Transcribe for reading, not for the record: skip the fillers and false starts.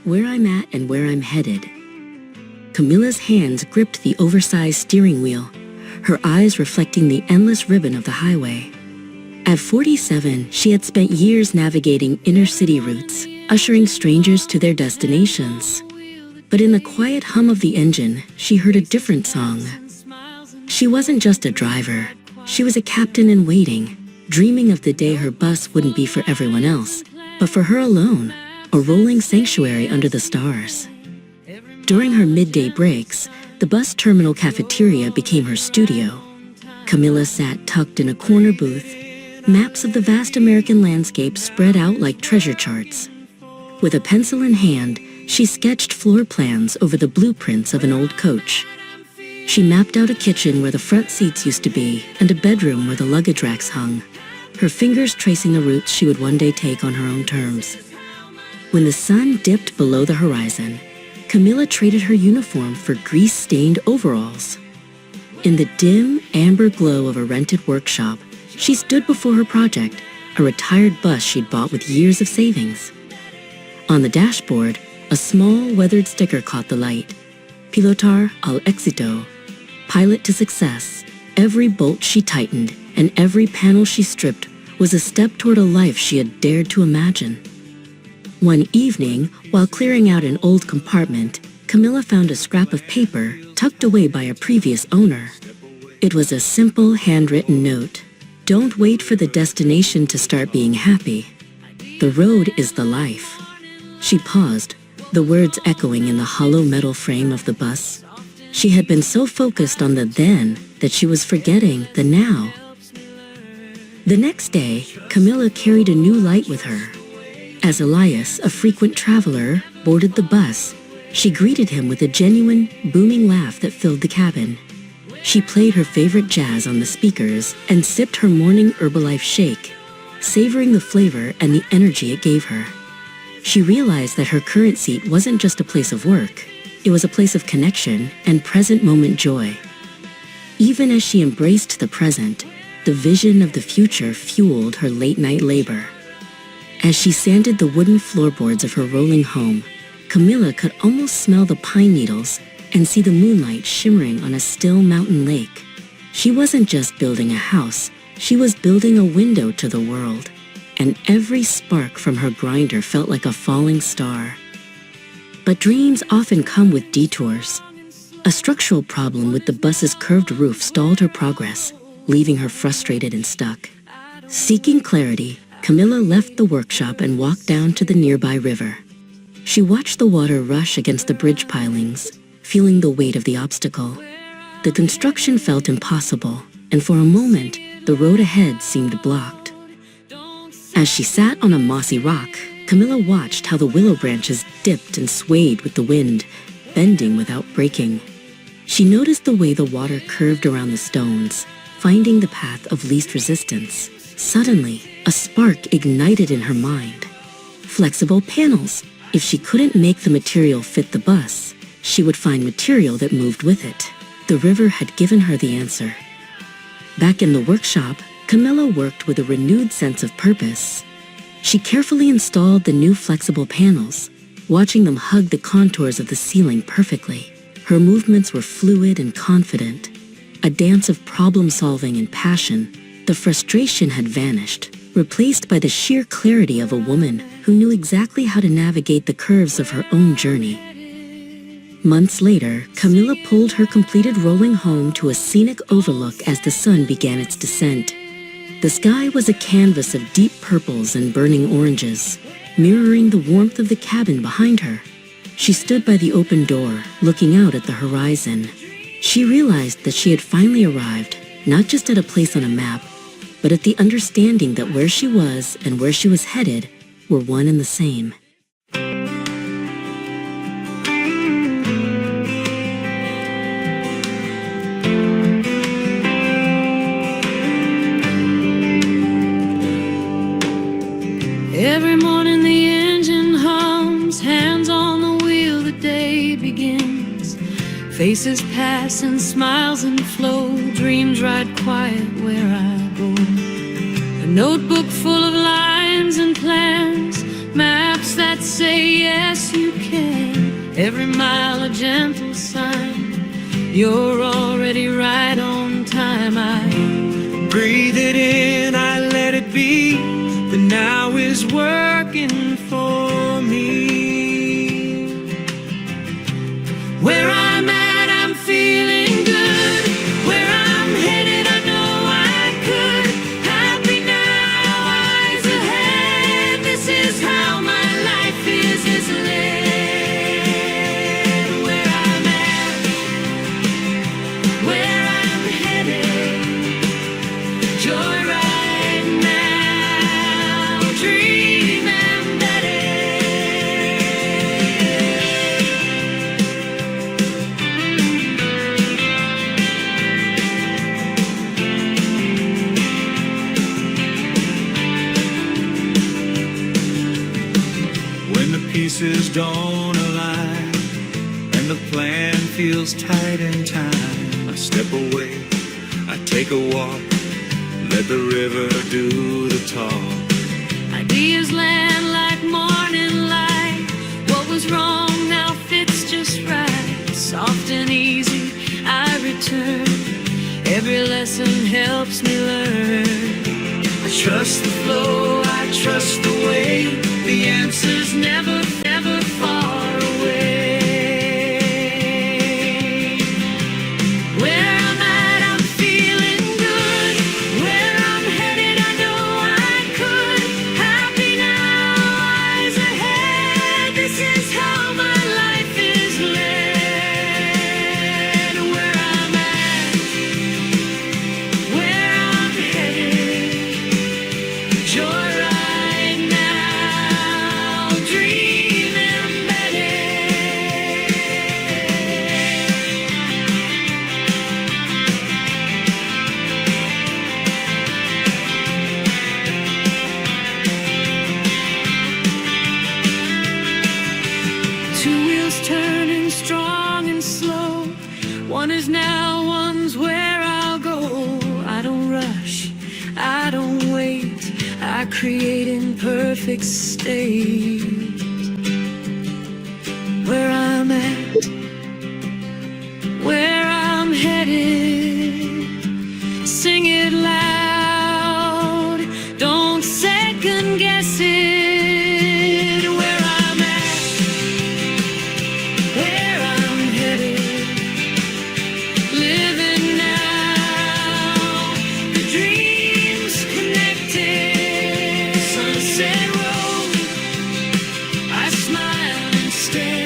where I'm at and where I'm headed. Camila's hands gripped the oversized steering wheel, her eyes reflecting the endless ribbon of the highway. At 47, she had spent years navigating inner-city routes, ushering strangers to their destinations. But in the quiet hum of the engine, she heard a different song. She wasn't just a driver. She was a captain in waiting, dreaming of the day her bus wouldn't be for everyone else, but for her alone, a rolling sanctuary under the stars. During her midday breaks, the bus terminal cafeteria became her studio. Camila sat tucked in a corner booth, maps of the vast American landscape spread out like treasure charts. With a pencil in hand, she sketched floor plans over the blueprints of an old coach. She mapped out a kitchen where the front seats used to be and a bedroom where the luggage racks hung, her fingers tracing the routes she would one day take on her own terms. When the sun dipped below the horizon, Camila traded her uniform for grease-stained overalls. In the dim, amber glow of a rented workshop, she stood before her project, a retired bus she'd bought with years of savings. On the dashboard, a small, weathered sticker caught the light. Pilotar al éxito, pilot to success. Every bolt she tightened and every panel she stripped was a step toward a life she had dared to imagine. One evening, while clearing out an old compartment, Camila found a scrap of paper tucked away by a previous owner. It was a simple, handwritten note. Don't wait for the destination to start being happy. The road is the life. She paused, the words echoing in the hollow metal frame of the bus. She had been so focused on the then that she was forgetting the now. The next day, Camila carried a new light with her. As Elias, a frequent traveler, boarded the bus, she greeted him with a genuine, booming laugh that filled the cabin. She played her favorite jazz on the speakers and sipped her morning Herbalife shake, savoring the flavor and the energy it gave her. She realized that her current seat wasn't just a place of work, it was a place of connection and present moment joy. Even as she embraced the present, the vision of the future fueled her late-night labor. As she sanded the wooden floorboards of her rolling home, Camila could almost smell the pine needles and see the moonlight shimmering on a still mountain lake. She wasn't just building a house, she was building a window to the world, and every spark from her grinder felt like a falling star. But dreams often come with detours. A structural problem with the bus's curved roof stalled her progress, leaving her frustrated and stuck. Seeking clarity, Camila left the workshop and walked down to the nearby river. She watched the water rush against the bridge pilings, feeling the weight of the obstacle. The construction felt impossible, and for a moment, the road ahead seemed blocked. As she sat on a mossy rock, Camila watched how the willow branches dipped and swayed with the wind, bending without breaking. She noticed the way the water curved around the stones, finding the path of least resistance. Suddenly, a spark ignited in her mind. Flexible panels. If she couldn't make the material fit the bus, she would find material that moved with it. The river had given her the answer. Back in the workshop, Camila worked with a renewed sense of purpose. She carefully installed the new flexible panels, watching them hug the contours of the ceiling perfectly. Her movements were fluid and confident, a dance of problem-solving and passion. The frustration had vanished, replaced by the sheer clarity of a woman who knew exactly how to navigate the curves of her own journey. Months later, Camila pulled her completed rolling home to a scenic overlook as the sun began its descent. The sky was a canvas of deep purples and burning oranges, mirroring the warmth of the cabin behind her. She stood by the open door, looking out at the horizon. She realized that she had finally arrived, not just at a place on a map, but at the understanding that where she was and where she was headed were one and the same. Every morning the engine hums, hands on the wheel, the day begins. Faces pass and smiles and flow, dreams ride quiet where I go. A notebook full of lines and plans, maps that say yes you can. Every mile a gentle sign, you're already right on time. I breathe it in, I let it be. The now is working for me. Where I'm at, I'm feeling good. Where I'm headed, I know I could. Happy now, eyes ahead. This is how my life is led. Where I'm at, where I'm headed. Joyride now, dream embedded. When the pieces don't align and the plan feels tight in time, I step away, I take a walk, let the river do the talk. Ideas land like morning light. What was wrong now fits just right. Soft and easy, I return. Every lesson helps me learn. I trust the flow, I trust the way. The answer's never, never far away. Where I'm at, I'm feeling good. Where I'm headed, I know I could. Happy now, eyes ahead. This is how my life is led. Where I'm at, where I'm headed. Joyride now, dream embedded. Two wheels turning strong and slow. One is now, one's where I'll go. I don't rush, I don't wait. I create in perfect state. Where I'm at, where I'm headed. Sing it loud, don't second guess it. Where I'm at, where I'm headed. Living now, the dreams connected. Sunset road, I smile and stare.